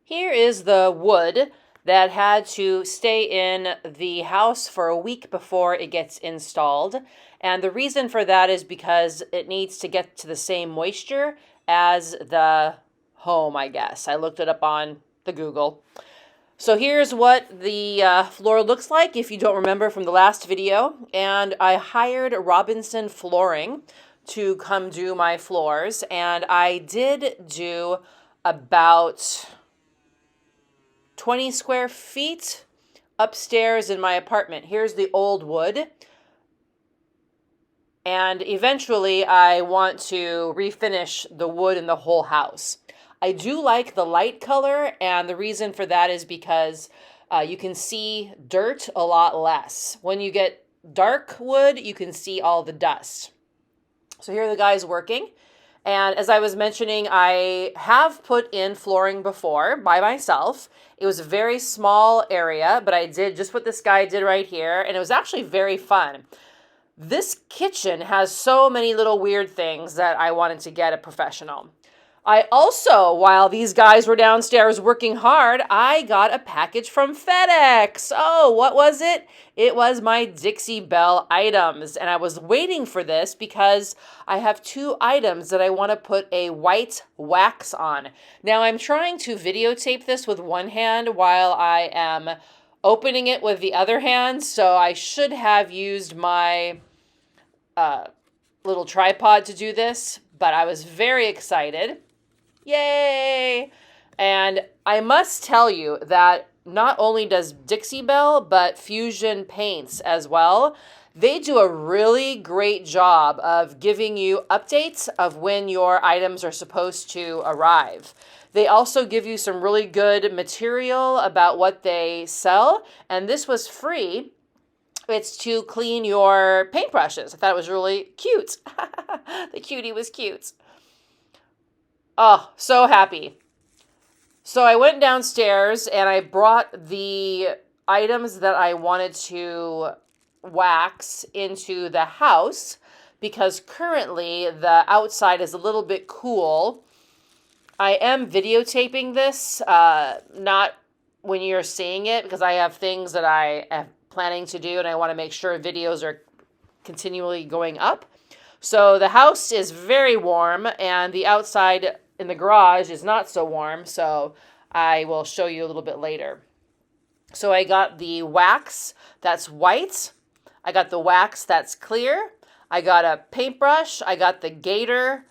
Here is the wood that had to stay in the house for a week before it gets installed. And the reason for that is because it needs to get to the same moisture as the home, I guess. I looked it up on the Google. So here's what the floor looks like if you don't remember from the last video. And I hired Robinson Flooring to come do my floors. And I did do about 20 square feet upstairs in my apartment. Here's the old wood. And eventually I want to refinish the wood in the whole house. I do like the light color, and the reason for that is because you can see dirt a lot less. When you get dark wood, you can see all the dust. So here are the guys working. And as I was mentioning, I have put in flooring before by myself. It was a very small area, but I did just what this guy did right here, and it was actually very fun. This kitchen has so many little weird things that I wanted to get a professional. I also, while these guys were downstairs working hard, I got a package from FedEx. Oh, what was it? It was my Dixie Belle items. And I was waiting for this because I have two items that I want to put a white wax on. Now, I'm trying to videotape this with one hand while I am opening it with the other hand. So I should have used my little tripod to do this, but I was very excited. Yay! And I must tell you that not only does Dixie Belle, but Fusion Paints as well, they do a really great job of giving you updates of when your items are supposed to arrive. They also give you some really good material about what they sell, and this was free. It's to clean your paintbrushes. I thought it was really cute. The cutie was cute. Oh, so happy. So I went downstairs and I brought the items that I wanted to wax into the house because currently the outside is a little bit cool. I am videotaping this, not when you're seeing it, because I have things that I am planning to do and I want to make sure videos are continually going up. So the house is very warm and the outside in the garage is not so warm, so I will show you a little bit later. So I got the wax that's white. I got the wax that's clear. I got a paintbrush. I got the Gator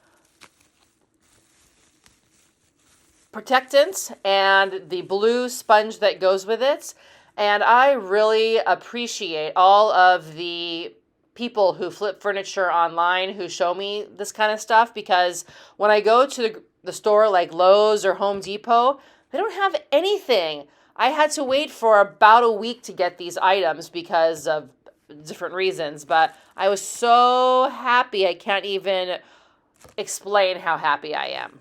protectant and the blue sponge that goes with it. And I really appreciate all of the people who flip furniture online who show me this kind of stuff, because when I go to the store like Lowe's or Home Depot, they don't have anything. I had to wait for about a week to get these items because of different reasons, but I was so happy. I can't even explain how happy I am.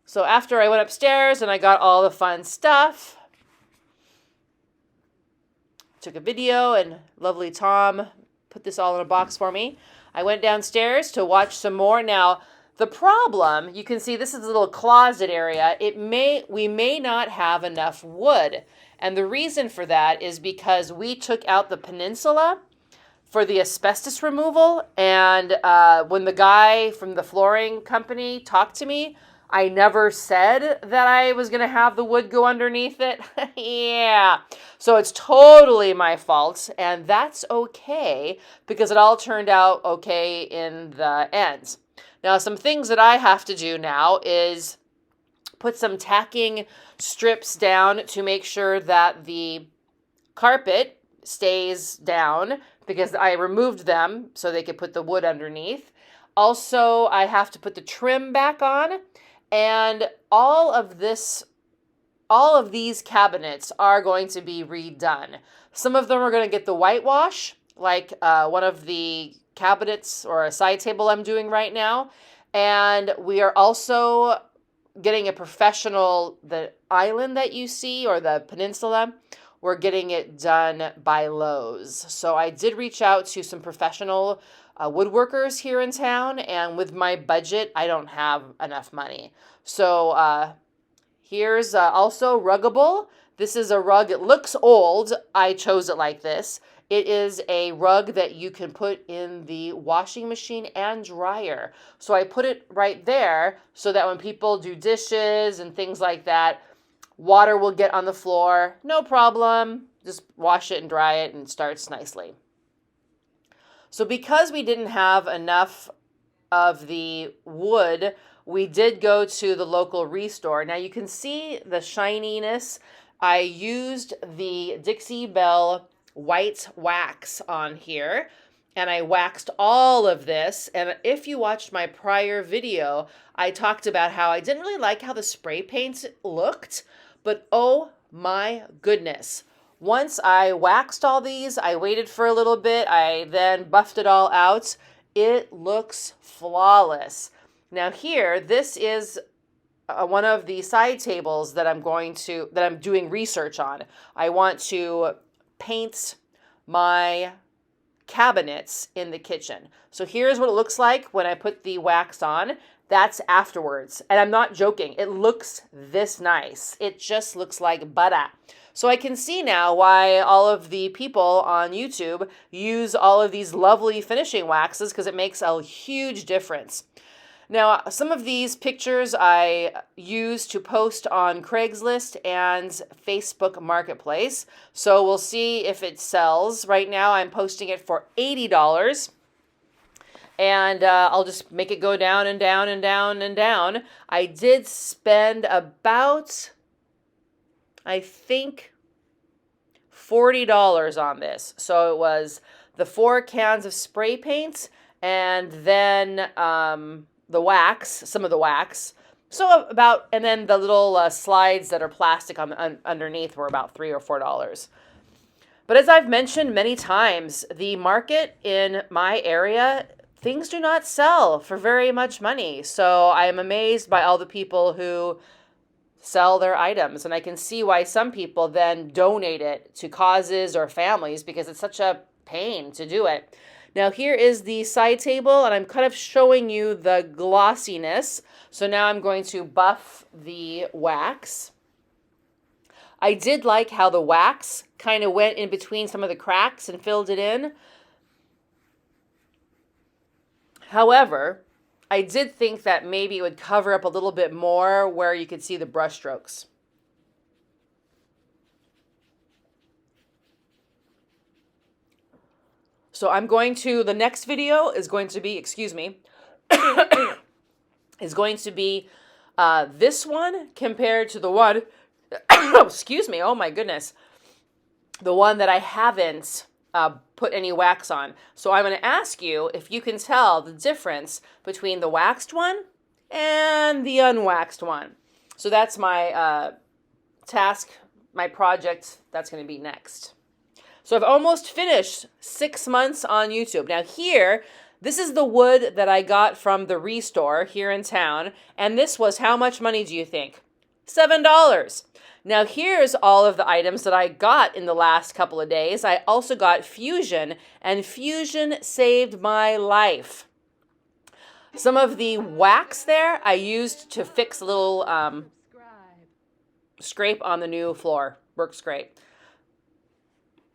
So after I went upstairs and I got all the fun stuff, took a video, and lovely Tom put this all in a box for me. I went downstairs to watch some more. Now, the problem, you can see this is a little closet area. We may not have enough wood. And the reason for that is because we took out the peninsula for the asbestos removal. And when the guy from the flooring company talked to me, I never said that I was going to have the wood go underneath it. Yeah. So it's totally my fault. And that's okay because it all turned out okay in the end. Now, some things that I have to do now is put some tacking strips down to make sure that the carpet stays down because I removed them so they could put the wood underneath. Also, I have to put the trim back on. And all of these cabinets are going to be redone. Some of them are going to get the whitewash, like one of the cabinets or a side table I'm doing right now. And we are also getting a professional, the island that you see or the peninsula, we're getting it done by Lowe's. So I did reach out to some professional woodworkers here in town, and with my budget, I don't have enough money. So Here's also Ruggable. This is a rug. It looks old. I chose it like this. It is a rug that you can put in the washing machine and dryer. So I put it right there so that when people do dishes and things like that, water will get on the floor. No problem. Just wash it and dry it and it starts nicely. So because we didn't have enough of the wood, we did go to the local restore. Now you can see the shininess. I used the Dixie Belle white wax on here, and I waxed all of this. And if you watched my prior video, I talked about how I didn't really like how the spray paint looked, but oh my goodness. Once I waxed all these, I waited for a little bit, I then buffed it all out. It looks flawless. Now here, this is one of the side tables that I'm doing research on. I want to paint my cabinets in the kitchen. So here's what it looks like when I put the wax on. That's afterwards. And I'm not joking. It looks this nice. It just looks like butter. So I can see now why all of the people on YouTube use all of these lovely finishing waxes, because it makes a huge difference. Now, some of these pictures I use to post on Craigslist and Facebook Marketplace. So we'll see if it sells. Right now I'm posting it for $80. And I'll just make it go down and down and down and down. I did spend about, I think, $40 on this. So it was the 4 cans of spray paint and then the wax, some of the wax. So and then the little slides that are plastic underneath were about $3 or $4. But as I've mentioned many times, the market in my area, things do not sell for very much money. So I am amazed by all the people who sell their items. And I can see why some people then donate it to causes or families, because it's such a pain to do it. Now here is the side table, and I'm kind of showing you the glossiness. So now I'm going to buff the wax. I did like how the wax kind of went in between some of the cracks and filled it in. However, I did think that maybe it would cover up a little bit more where you could see the brush strokes. So the next video is going to be, excuse me, is going to be this one compared to the one, excuse me, oh my goodness, the one that I haven't put any wax on. So I'm going to ask you if you can tell the difference between the waxed one and the unwaxed one. So that's my task, my project that's going to be next. So I've almost finished 6 months on YouTube. Now here, this is the wood that I got from the Restore here in town. And this was how much money do you think? $7. Now here's all of the items that I got in the last couple of days. I also got Fusion, and Fusion saved my life. Some of the wax there I used to fix a little scrape on the new floor. Works great.